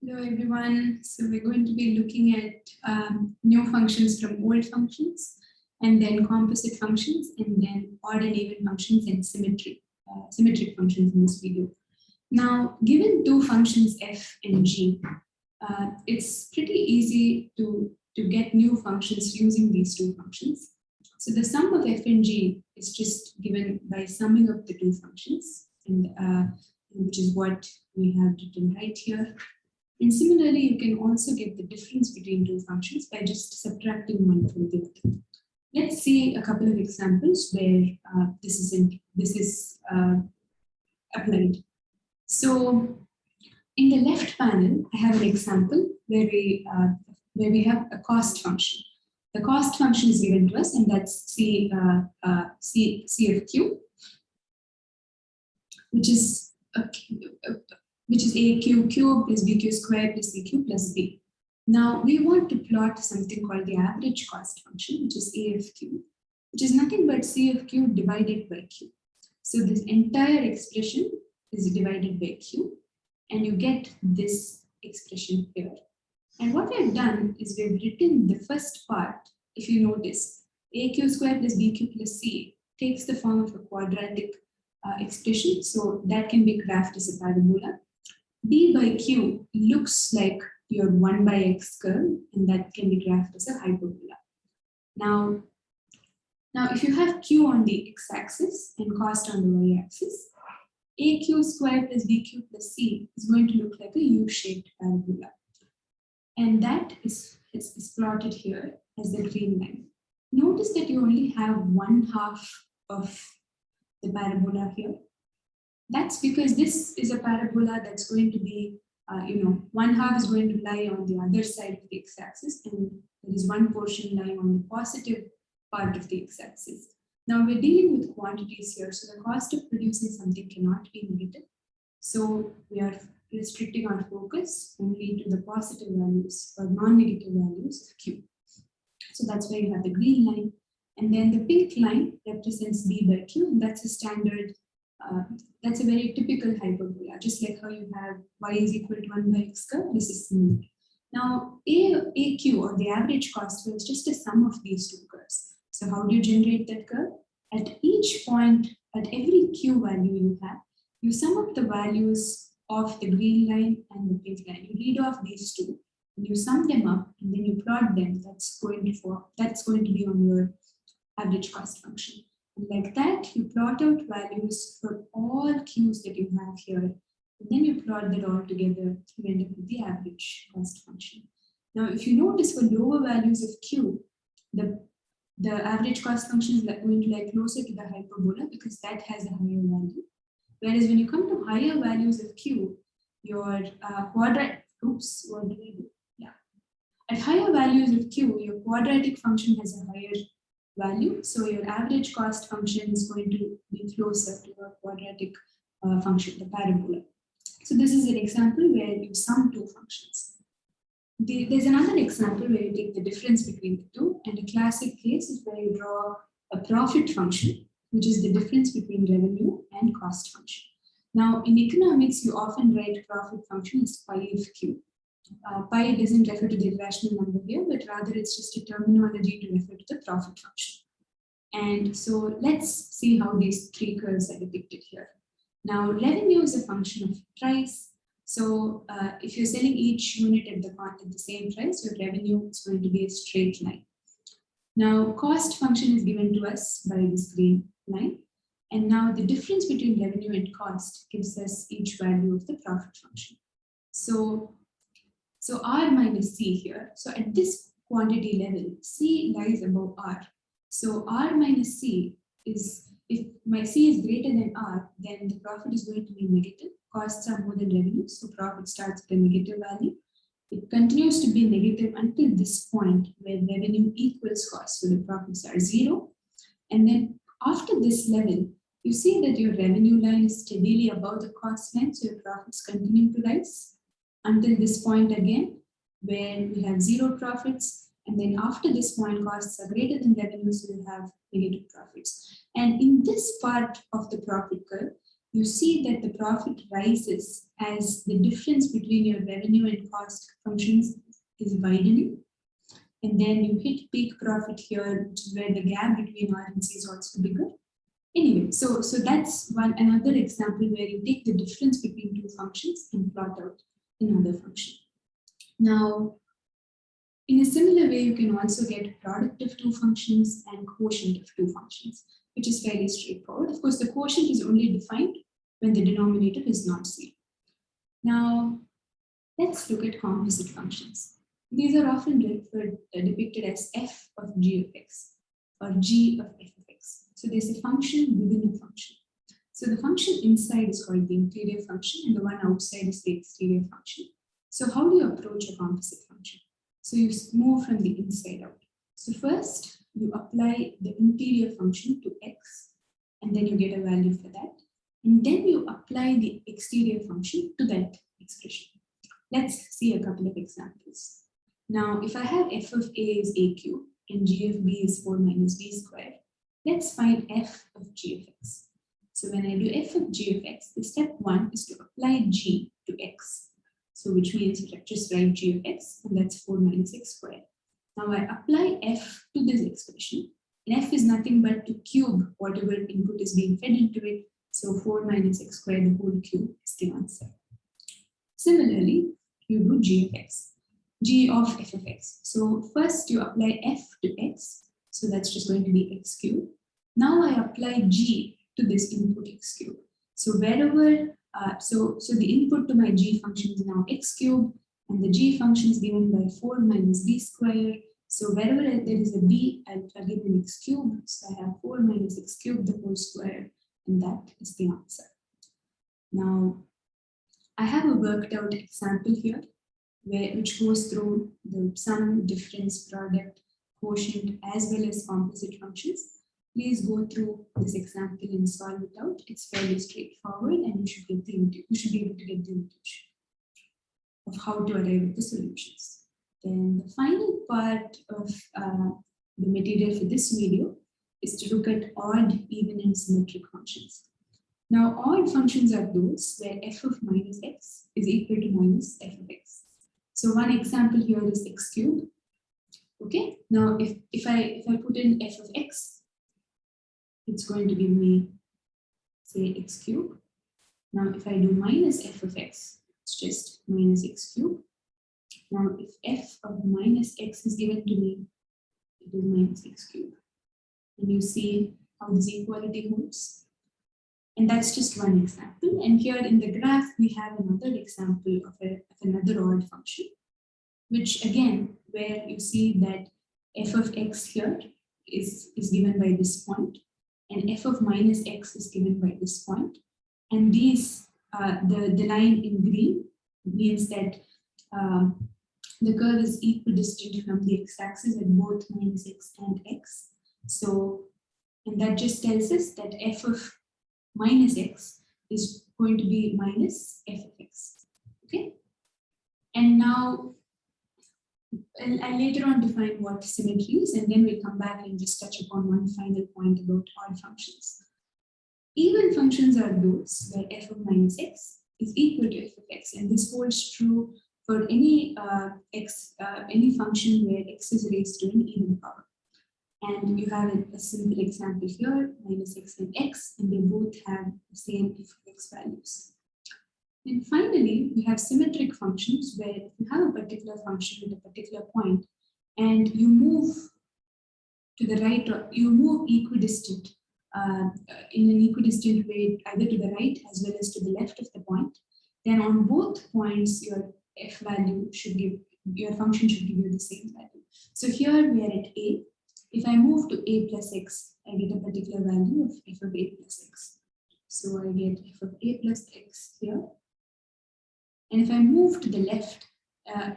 Hello everyone. So we're going to be looking at new functions from old functions, and then composite functions, and then odd and even functions and symmetric functions in this video. Now, given two functions f and g, it's pretty easy to get new functions using these two functions. So the sum of f and g is just given by summing up the two functions, and which is what we have written right here. And similarly, you can also get the difference between two functions by just subtracting one from the other. Let's see a couple of examples where this is applied. So in the left panel, I have an example where we have a cost function. The cost function is given to us, and that's C of Q, which is AQ cube plus BQ squared plus CQ plus B. Now we want to plot something called the average cost function, which is A of Q, which is nothing but C of Q divided by Q. So this entire expression is divided by Q, and you get this expression here. And what we've done is we've written the first part. If you notice, AQ squared plus BQ plus C takes the form of a quadratic expression, so that can be graphed as a parabola. B by Q looks like your 1 by x curve, and that can be graphed as a hyperbola. Now if you have Q on the x-axis and cost on the y-axis, AQ squared plus BQ plus C is going to look like a U-shaped parabola. And that is plotted here as the green line. Notice that you only have 1/2 of the parabola here. That's because this is a parabola that's going to be, 1/2 is going to lie on the other side of the x-axis, and there is one portion lying on the positive part of the x-axis. Now we're dealing with quantities here, so the cost of producing something cannot be negative. So we are restricting our focus only to the positive values or non-negative values of Q. So that's why you have the green line. And then the pink line represents B by Q, and that's a standard, that's a very typical hyperbola, just like how you have y is equal to 1 by x curve, this is similar. Now, AQ, or the average cost curve, is just a sum of these two curves. So how do you generate that curve? At each point, at every Q value you have, you sum up the values of the green line and the pink line. You read off these two, and you sum them up, and then you plot them. That's going to be on your average cost function. And like that, you plot out values for all Qs that you have here, and then you plot that all together, you end up with the average cost function. Now, if you notice for lower values of Q, the average cost function is going to lie closer to the hyperbola because that has a higher value. Whereas when you come to higher values of Q, your At higher values of Q, your quadratic function has a higher value. So your average cost function is going to be closer to your quadratic function, the parabola. So this is an example where you sum two functions. There's another example where you take the difference between the two, and a classic case is where you draw a profit function, which is the difference between revenue and cost function. Now, in economics, you often write profit function as pi of Q. Pi doesn't refer to the irrational number here, but rather it's just a terminology to refer to the profit function. And so let's see how these three curves are depicted here. Now, revenue is a function of price. So if you're selling each unit at the same price, your revenue is going to be a straight line. Now, cost function is given to us by this green line. And now the difference between revenue and cost gives us each value of the profit function. So R minus C here. So at this quantity level, C lies above R. So R minus C is, if my C is greater than R, then the profit is going to be negative. Costs are more than revenue, so profit starts with a negative value. It continues to be negative until this point where revenue equals cost, so the profits are 0. And then after this level, you see that your revenue line is steadily above the cost line, so your profits continue to rise until this point again, where we have 0 profits. And then after this point, costs are greater than revenue, so you have negative profits. And in this part of the profit curve, you see that the profit rises as the difference between your revenue and cost functions is widening. And then you hit peak profit here, which is where the gap between R and C is also bigger. Anyway, so that's another example where you take the difference between two functions and plot out another function. Now, in a similar way, you can also get product of two functions and quotient of two functions, which is fairly straightforward. Of course, the quotient is only defined when the denominator is not 0. Now, let's look at composite functions. These are often depicted as f of g of x or g of f of x. So there's a function within a function. So the function inside is called the interior function and the one outside is the exterior function. So how do you approach a composite function? So you move from the inside out. So first you apply the interior function to x and then you get a value for that. And then you apply the exterior function to that expression. Let's see a couple of examples. Now, if I have f of a is a cube and g of b is 4 minus b squared, let's find f of g of x. So when I do f of g of x, the step 1 is to apply g to x. So which means just write g of x, and that's 4 minus x squared. Now I apply f to this expression, and f is nothing but to cube whatever input is being fed into it. So 4 minus x squared, the whole cube is the answer. Similarly, you do g of x, g of f of x. So first you apply f to x, so that's just going to be x cubed. Now I apply g to this input x cubed. So wherever, so the input to my g function is now x cubed, and the g function is given by 4 minus b squared. So wherever there is a b, I'll plug in an x cubed. So I have 4 minus x cubed the whole square, and that is the answer. Now, I have a worked out example here, which goes through the sum, difference, product, quotient, as well as composite functions. Please go through this example and solve it out. It's fairly straightforward, and you should be able to get the intuition of how to arrive at the solutions. Then the final part of the material for this video is to look at odd, even, and symmetric functions. Now, odd functions are those where f of minus x is equal to minus f of x. So one example here is x cubed. Okay. Now, if I put in f of x, it's going to give me, say, x cubed. Now, if I do minus f of x, it's just minus x cubed. Now, if f of minus x is given to me, it is minus x cubed. And you see how this equality holds. And that's just one example. And here in the graph, we have another example of another odd function, which again, where you see that f of x here is given by this point, and f of minus x is given by this point. And these, the line in green means that the curve is equidistant from the x-axis at both minus x and x. So, and that just tells us that f of minus x is going to be minus f of x. Okay? And now, I'll later on define what symmetry is, and then we'll come back and just touch upon one final point about odd functions. Even functions are those where f of minus x is equal to f of x, and this holds true for any any function where x is raised to an even power. And you have a simple example here, minus x and x, and they both have the same f of x values. And finally, we have symmetric functions where if you have a particular function at a particular point and you move to the right, or you move equidistant in an equidistant way, either to the right as well as to the left of the point, then on both points, your f value should give, your function should give you the same value. So here we are at a. If I move to a plus x, I get a particular value of f of a plus x. So I get f of a plus x here. And if I move to the left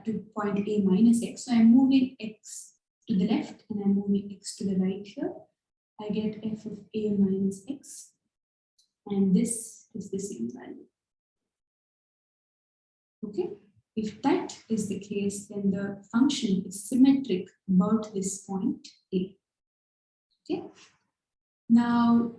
to point a minus x, so I'm moving x to the left and I'm moving x to the right here, I get f of a minus x. And this is the same value. Okay. If that is the case, then the function is symmetric about this point a. Okay. Now,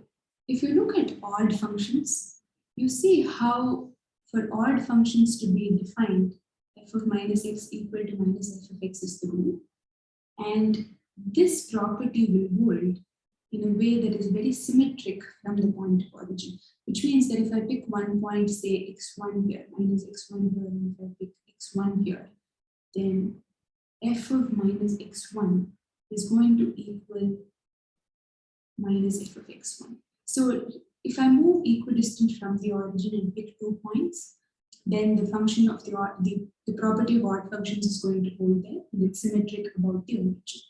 if you look at odd functions, you see how for odd functions to be defined, f of minus x equal to minus f of x is the rule. And this property will hold in a way that is very symmetric from the point of origin, which means that if I pick one point, say x1 here, minus x1 here, and if I pick x1 here, then f of minus x1 is going to equal minus f of x1. So if I move equidistant from the origin and pick 2 points, then the function of the property of odd functions is going to hold there, and it's symmetric about the origin.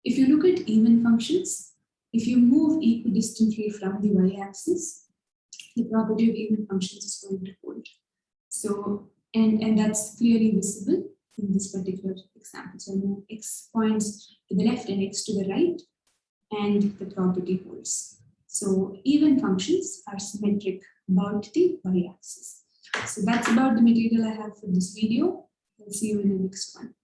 If you look at even functions, if you move equidistantly from the y-axis, the property of even functions is going to hold. So, and that's clearly visible in this particular example. So I move x points to the left and x to the right, and the property holds. So even functions are symmetric about the y-axis. So that's about the material I have for this video. I'll see you in the next one.